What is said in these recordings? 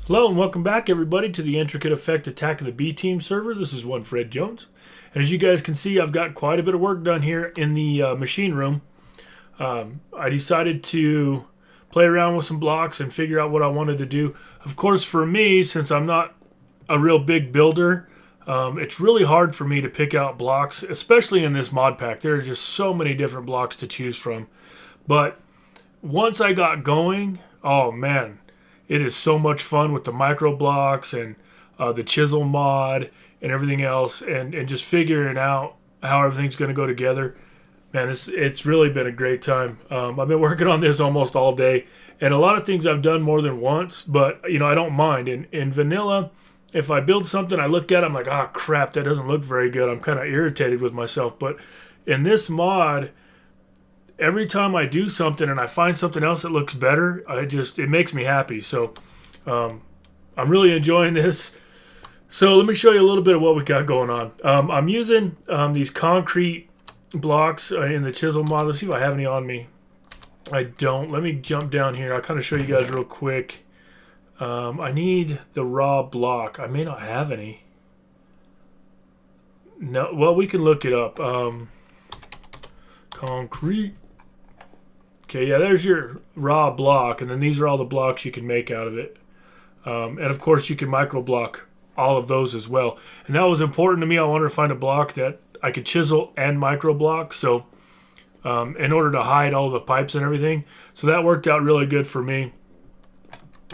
Hello and welcome back everybody to the IntricateAffect Attack of the B Team server. This is one Fred Jones. And as you guys can see, I've got quite a bit of work done here in the machine room. I decided to play around with some blocks and figure out what I wanted to do. Of course, for me, since I'm not a real big builder, it's really hard for me to pick out blocks, especially in this mod pack. There are just so many different blocks to choose from. But once I got going, oh man, it is so much fun with the micro blocks and the chisel mod and everything else, and just figuring out how everything's going to go together. Man, it's really been a great time. I've been working on this almost all day, and a lot of things I've done more than once, but you know, I don't mind. In vanilla, if I build something, I look at it, I'm like, ah, crap, that doesn't look very good. I'm kind of irritated with myself. But in this mod, every time I do something and I find something else that looks better, it makes me happy. So I'm really enjoying this. So let me show you a little bit of what we got going on. I'm using these concrete blocks in the chisel mod. Let's see if I have any on me. I don't. Let me jump down here. I'll kind of show you guys real quick. I need the raw block. I may not have any. No, well, we can look it up. Concrete. Okay, yeah, there's your raw block, and then these are all the blocks you can make out of it. And of course, you can micro block all of those as well. And that was important to me. I wanted to find a block that I could chisel and micro block, so in order to hide all the pipes and everything. So that worked out really good for me.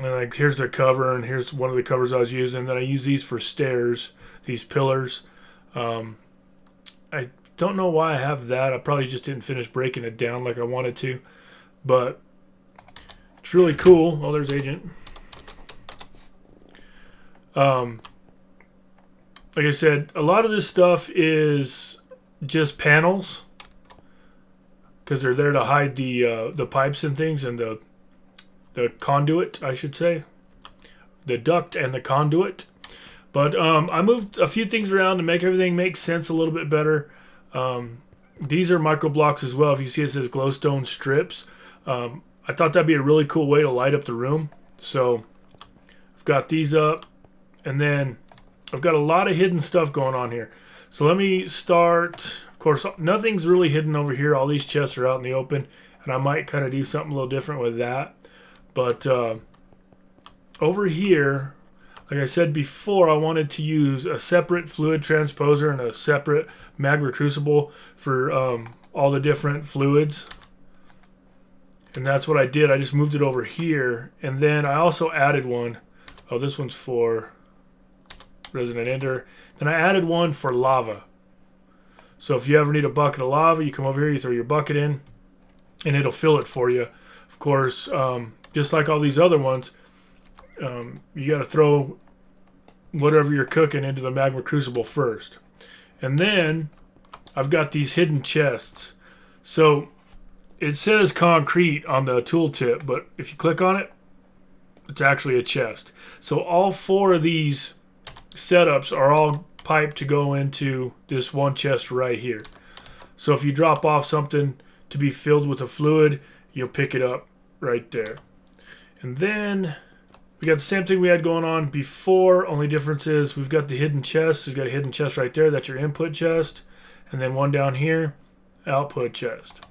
And like, here's the cover, and here's one of the covers I was using. Then I use these for stairs, these pillars. I don't know why I have that. I probably just didn't finish breaking it down like I wanted to. But it's really cool. Oh, there's Agent. Like I said, a lot of this stuff is just panels because they're there to hide the pipes and things, and the conduit, I should say, the duct and the conduit. But I moved a few things around to make everything make sense a little bit better. These are micro blocks as well. If you see, it says glowstone strips. I thought that'd be a really cool way to light up the room. So I've got these up, and then I've got a lot of hidden stuff going on here. So let me start. Of course, nothing's really hidden over here. All these chests are out in the open, and I might kind of do something a little different with that. But over here, like I said before, I wanted to use a separate fluid transposer and a separate magma crucible for all the different fluids. And that's what I did. I just moved it over here. And then I also added one. Oh, this one's for Resident Ender. Then I added one for lava. So if you ever need a bucket of lava, you come over here, you throw your bucket in, and it'll fill it for you. Of course, just like all these other ones, you got to throw whatever you're cooking into the magma crucible first. And then I've got these hidden chests. So it says concrete on the tooltip, but if you click on it, it's actually a chest. So all four of these setups are all piped to go into this one chest right here. So if you drop off something to be filled with a fluid, you'll pick it up right there. And then we got the same thing we had going on before, only difference is we've got the hidden chest. We've got a hidden chest right there. That's your input chest. And then one down here, output chest.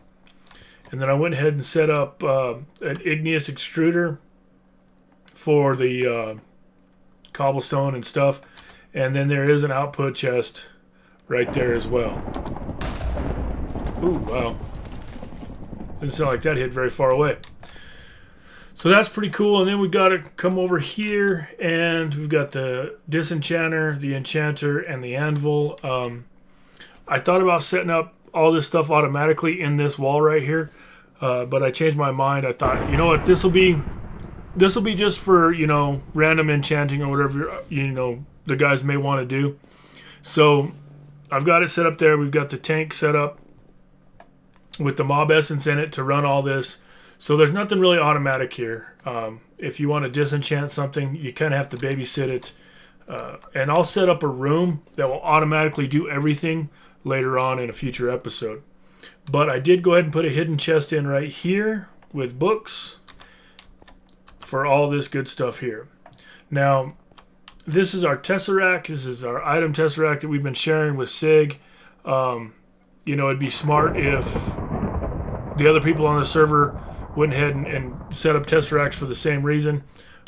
And then I went ahead and set up an igneous extruder for the cobblestone and stuff. And then there is an output chest right there as well. Ooh, wow. Didn't sound like that hit very far away. So that's pretty cool. And then we got to come over here, and we've got the disenchanter, the enchanter, and the anvil. I thought about setting up all this stuff automatically in this wall right here, but I changed my mind. I thought, you know what, this will be just for, you know, random enchanting or whatever, you know, the guys may want to do. So I've got it set up there. We've got the tank set up with the mob essence in it to run all this. So there's nothing really automatic here. If you want to disenchant something, you kind of have to babysit it. And I'll set up a room that will automatically do everything later on in a future episode. But I did go ahead and put a hidden chest in right here with books for all this good stuff here. Now, this is our Tesseract. This is our item Tesseract that we've been sharing with SIG. You know, it'd be smart if the other people on the server went ahead and set up Tesseracts for the same reason.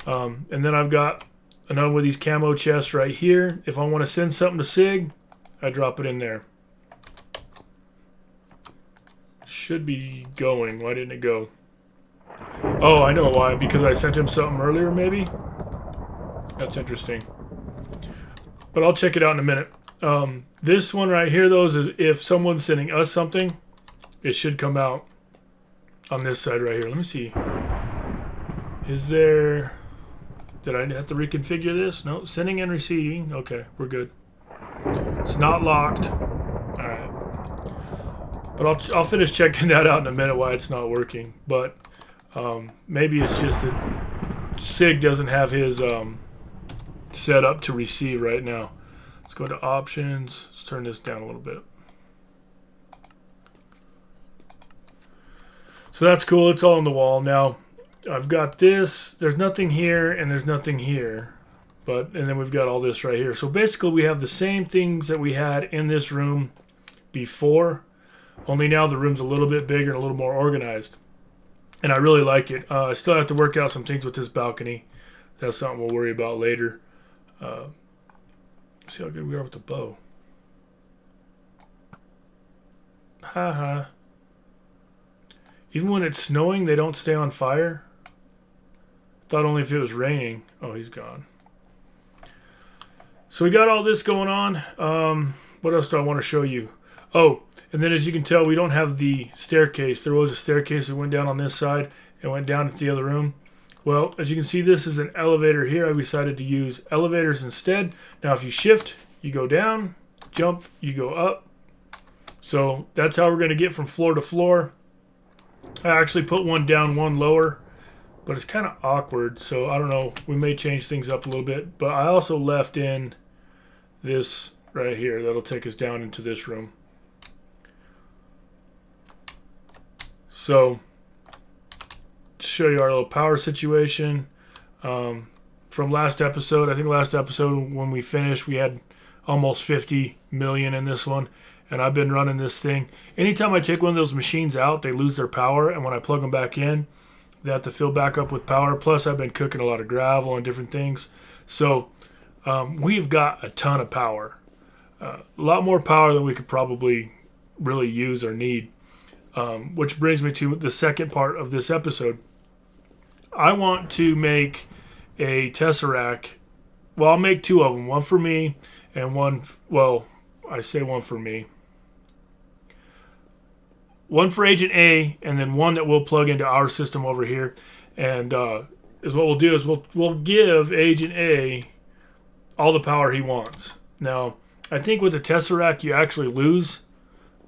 And then I've got another one of these camo chests right here. If I want to send something to SIG, I drop it in there. Should be going. Why didn't it go? Oh, I know why. Because I sent him something earlier, maybe? That's interesting. But I'll check it out in a minute. This one right here, though, is if someone's sending us something, it should come out on this side right here. Let me see. Is there... Did I have to reconfigure this? No, sending and receiving. Okay, we're good. It's not locked. Alright. But I'll finish checking that out in a minute why it's not working. But maybe it's just that SIG doesn't have his set up to receive right now. Let's go to options. Let's turn this down a little bit. So that's cool. It's all on the wall. Now, I've got this. There's nothing here, and there's nothing here. And then we've got all this right here. So basically, we have the same things that we had in this room before, only now the room's a little bit bigger and a little more organized. And I really like it. I still have to work out some things with this balcony. That's something we'll worry about later. See how good we are with the bow. Haha. Even when it's snowing, they don't stay on fire. Thought only if it was raining. Oh, he's gone. So we got all this going on. What else do I want to show you? Oh, and then as you can tell, we don't have the staircase. There was a staircase that went down on this side and went down to the other room. Well, as you can see, this is an elevator here. I decided to use elevators instead. Now, if you shift, you go down. Jump, you go up. So that's how we're going to get from floor to floor. I actually put one down, one lower, but it's kind of awkward. So I don't know. We may change things up a little bit. But I also left in this right here. That'll take us down into this room. So, to show you our little power situation from last episode. I think last episode when we finished, we had almost 50 million in this one. And I've been running this thing. Anytime I take one of those machines out, they lose their power. And when I plug them back in, they have to fill back up with power. Plus, I've been cooking a lot of gravel and different things. So, we've got a ton of power. A lot more power than we could probably really use or need. Which brings me to the second part of this episode. I want to make a Tesseract. Well, I'll make two of them. One for me and one, well, I say one for me. One for Agent A, and then one that we'll plug into our system over here. And is what we'll do is we'll give Agent A all the power he wants. Now, I think with the Tesseract, you actually lose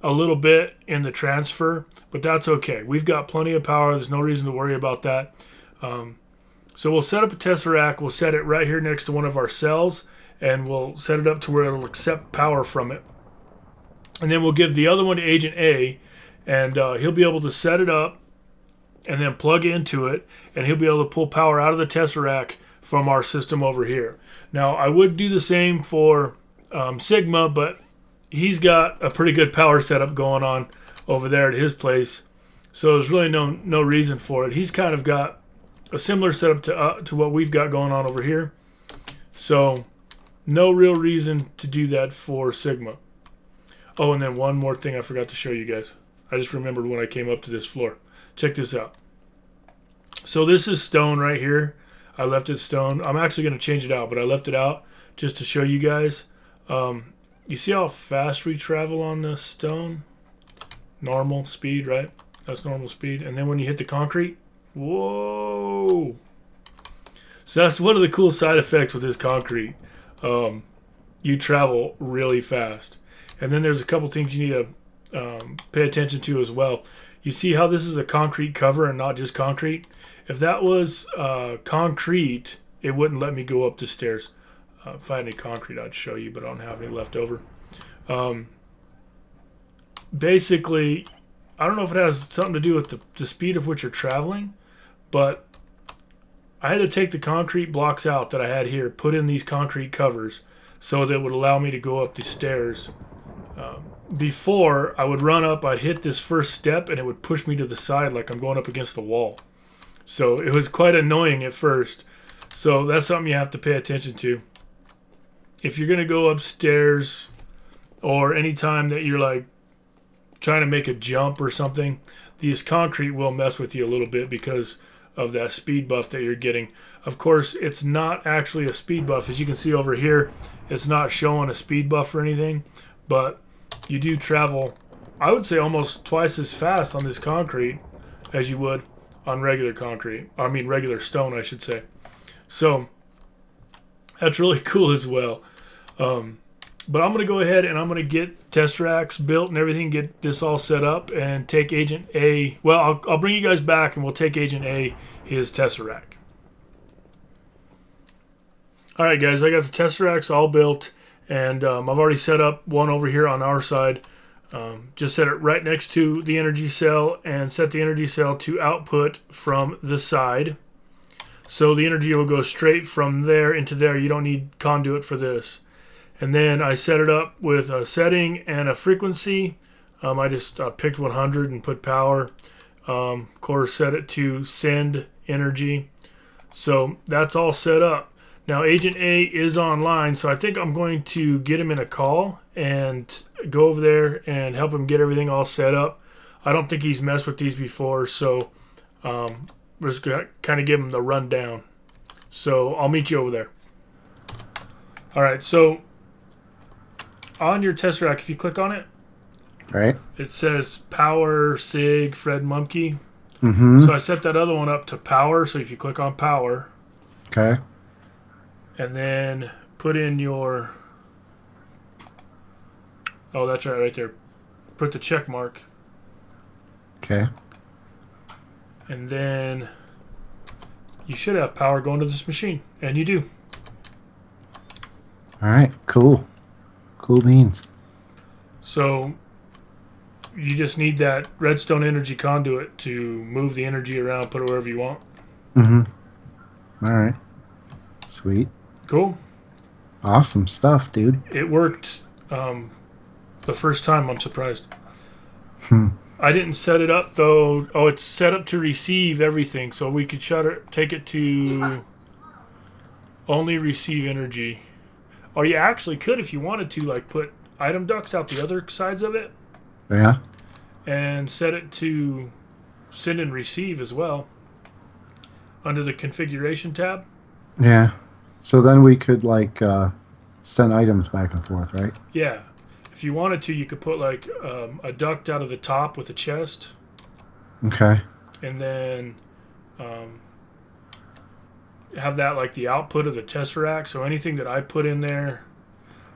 a little bit in the transfer, but that's okay. We've got plenty of power. There's no reason to worry about that. So we'll set up a Tesseract. We'll set it right here next to one of our cells, and we'll set it up to where it'll accept power from it. And then we'll give the other one to Agent A, and he'll be able to set it up and then plug into it, and he'll be able to pull power out of the Tesseract from our system over here. Now, I would do the same for Sigma, but he's got a pretty good power setup going on over there at his place, so there's really no reason for it. He's kind of got a similar setup to what we've got going on over here, so no real reason to do that for Sigma. Oh, and then one more thing I forgot to show you guys. I just remembered when I came up to this floor. Check this out. So this is stone right here. I left it stone. I'm actually going to change it out, but I left it out just to show you guys. You see how fast we travel on the stone? Normal speed, right? That's normal speed. And then when you hit the concrete, whoa! So that's one of the cool side effects with this concrete. You travel really fast. And then there's a couple things you need to pay attention to as well. You see how this is a concrete cover and not just concrete? If that was concrete, it wouldn't let me go up the stairs. If I had any concrete, I'd show you, but I don't have any left over. Basically, I don't know if it has something to do with the speed of which you're traveling, but I had to take the concrete blocks out that I had here, put in these concrete covers so that it would allow me to go up the stairs. Before, I would run up, I'd hit this first step, and it would push me to the side like I'm going up against the wall. So it was quite annoying at first. So that's something you have to pay attention to. If you're going to go upstairs, or anytime that you're like trying to make a jump or something, these concrete will mess with you a little bit because of that speed buff that you're getting. Of course, it's not actually a speed buff. As you can see over here, it's not showing a speed buff or anything, but you do travel, I would say, almost twice as fast on this concrete as you would on regular concrete. I mean regular stone, I should say. So that's really cool as well. But I'm going to go ahead and I'm going to get Tesseracts built and everything, get this all set up, and take Agent A. Well, I'll bring you guys back and we'll take Agent A his Tesseract. Alright guys, I got the Tesseracts all built, and I've already set up one over here on our side. Just set it right next to the energy cell and set the energy cell to output from the side. So the energy will go straight from there into there. You don't need conduit for this. And then I set it up with a setting and a frequency. I just picked 100 and put power. Of course, set it to send energy. So that's all set up. Now Agent A is online, so I think I'm going to get him in a call and go over there and help him get everything all set up. I don't think he's messed with these before, so we're just going to kind of give him the rundown. So I'll meet you over there. Alright, so on your Tesseract, if you click on it, right, it says Power, Sig, Fred Mumkey. Mm-hmm. So I set that other one up to Power, so if you click on Power, okay, and then put in your, oh, that's right there. Put the check mark. okay, And then you should have power going to this machine. And you do. alright, cool. Cool beans. So you just need that redstone energy conduit to move the energy around, put it wherever you want. Mm-hmm. Alright. Sweet. Cool. Awesome stuff, dude. It worked the first time. I'm surprised. I didn't set it up though. Oh, it's set up to receive everything, so we could take it to only receive energy. Or you actually could, if you wanted to, like put item ducts out the other sides of it. Yeah. And set it to send and receive as well under the configuration tab. Yeah. So then we could like send items back and forth, right? Yeah. If you wanted to, you could put like a duct out of the top with a chest. Okay. And then have that like the output of the Tesseract. So anything that I put in there,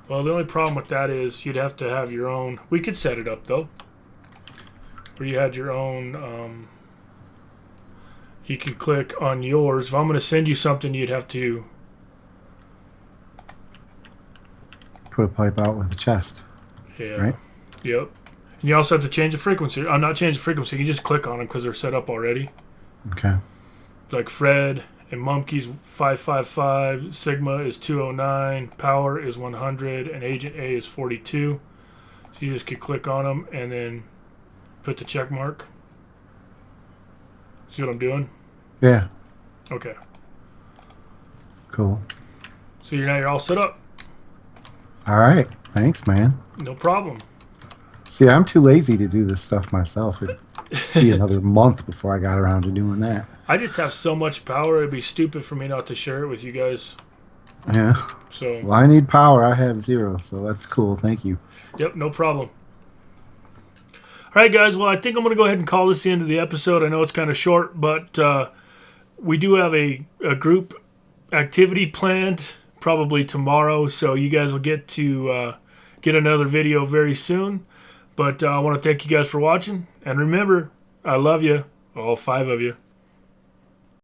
well, the only problem with that is you'd have to have your own. We could set it up though, where you had your own. You can click on yours. If I'm going to send you something, you'd have to Put a pipe out with a chest. Yeah. Right? Yep. And you also have to change the frequency. Not change the frequency. You can just click on them because they're set up already. Okay. Like Fred and Mumkey's 555, Sigma is 209, Power is 100, and Agent A is 42. So you just could click on them and then put the check mark. See what I'm doing? Yeah. Okay. Cool. So now you're all set up. All right. Thanks, man. No problem. See, I'm too lazy to do this stuff myself. It'd be another month before I got around to doing that. I just have so much power, it'd be stupid for me not to share it with you guys. Yeah. So. Well, I need power. I have 0, so that's cool. Thank you. Yep, no problem. All right, guys. Well, I think I'm going to go ahead and call this the end of the episode. I know it's kind of short, but we do have a group activity planned probably tomorrow, so you guys will get to get another video very soon. But I want to thank you guys for watching, and remember, I love you, all 5 of you.